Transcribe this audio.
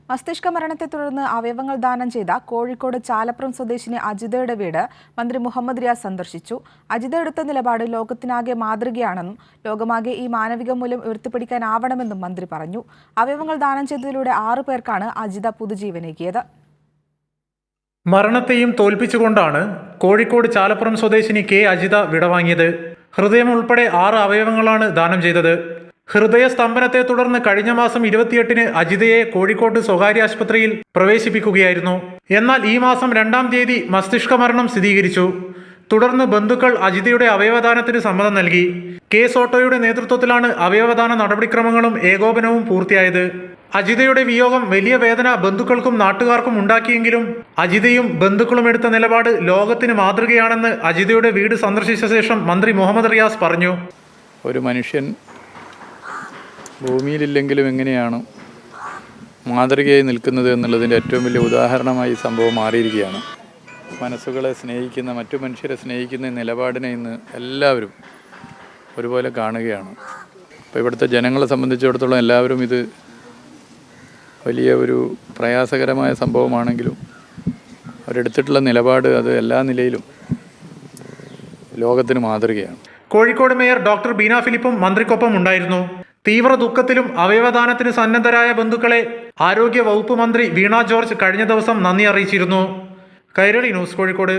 മസ്തിഷ്ക മരണത്തെ തുടർന്ന് അവയവങ്ങൾ ദാനം ചെയ്ത കോഴിക്കോട് ചാലപ്പുറം സ്വദേശിനി അജിതയുടെ വീട് മന്ത്രി മുഹമ്മദ് റിയാസ് സന്ദർശിച്ചു. അജിത എടുത്ത നിലപാട് ലോകത്തിനാകെ മാതൃകയാണെന്നും ലോകമാകെ ഈ മാനവിക മൂല്യം ഉയർത്തിപ്പിടിക്കാനാവണമെന്നും മന്ത്രി പറഞ്ഞു. അവയവങ്ങൾ ദാനം ചെയ്തതിലൂടെ 6 പേർക്കാണ് അജിത പുതുജീവനേകിയത്. മരണത്തെയും തോൽപ്പിച്ചുകൊണ്ടാണ് കോഴിക്കോട് ചാലപ്പുറം സ്വദേശിനി കെ അജിത വിടവാങ്ങിയത്. ഹൃദയം ഉൾപ്പെടെ 6 അവയവങ്ങളാണ് ദാനം ചെയ്തത്. ഹൃദയസ്തംഭനത്തെ തുടർന്ന് കഴിഞ്ഞ മാസം 28-ന് അജിതയെ കോഴിക്കോട് സ്വകാര്യ ആശുപത്രിയിൽ പ്രവേശിപ്പിക്കുകയായിരുന്നു. എന്നാൽ ഈ മാസം 2-ാം തീയതി മസ്തിഷ്ക മരണം സ്ഥിരീകരിച്ചു. തുടർന്ന് ബന്ധുക്കൾ അജിതയുടെ അവയവദാനത്തിന് സമ്മതം നൽകി. കേസ് ഓട്ടോയുടെ നേതൃത്വത്തിലാണ് അവയവദാന നടപടിക്രമങ്ങളും ഏകോപനവും പൂർത്തിയായത്. അജിതയുടെ വിയോഗം വലിയ വേദന ബന്ധുക്കൾക്കും നാട്ടുകാർക്കും ഉണ്ടാക്കിയെങ്കിലും അജിതയും ബന്ധുക്കളും എടുത്ത നിലപാട് ലോകത്തിന് മാതൃകയാണെന്ന് അജിതയുടെ വീട് സന്ദർശിച്ച ശേഷം മന്ത്രി മുഹമ്മദ് റിയാസ് പറഞ്ഞു. ഒരു മനുഷ്യൻ ഭൂമിയിലില്ലെങ്കിലും എങ്ങനെയാണ് മാതൃകയായി നിൽക്കുന്നത് എന്നുള്ളതിൻ്റെ ഏറ്റവും വലിയ ഉദാഹരണമായി ഈ സംഭവം മാറിയിരിക്കുകയാണ്. മനസ്സുകളെ സ്നേഹിക്കുന്ന, മറ്റു മനുഷ്യരെ സ്നേഹിക്കുന്ന നിലപാടിനെ ഇന്ന് എല്ലാവരും ഒരുപോലെ കാണുകയാണ്. അപ്പോൾ ഇവിടുത്തെ ജനങ്ങളെ സംബന്ധിച്ചിടത്തോളം എല്ലാവരും ഇത് വലിയ ഒരു പ്രയാസകരമായ സംഭവമാണെങ്കിലും അവരെടുത്തിട്ടുള്ള നിലപാട് അത് എല്ലാ നിലയിലും ലോകത്തിന് മാതൃകയാണ്. കോഴിക്കോട് മേയർ ഡോക്ടർ ബീന ഫിലിപ്പും മന്ത്രിക്കൊപ്പം ഉണ്ടായിരുന്നു. തീവ്ര ദുഃഖത്തിലും അവയവദാനത്തിന് സന്നദ്ധരായ ബന്ധുക്കളെ ആരോഗ്യ വകുപ്പ് മന്ത്രി വീണ ജോർജ് കഴിഞ്ഞ ദിവസം നന്ദി അറിയിച്ചിരുന്നു. കൈരളി ന്യൂസ്, കോഴിക്കോട്.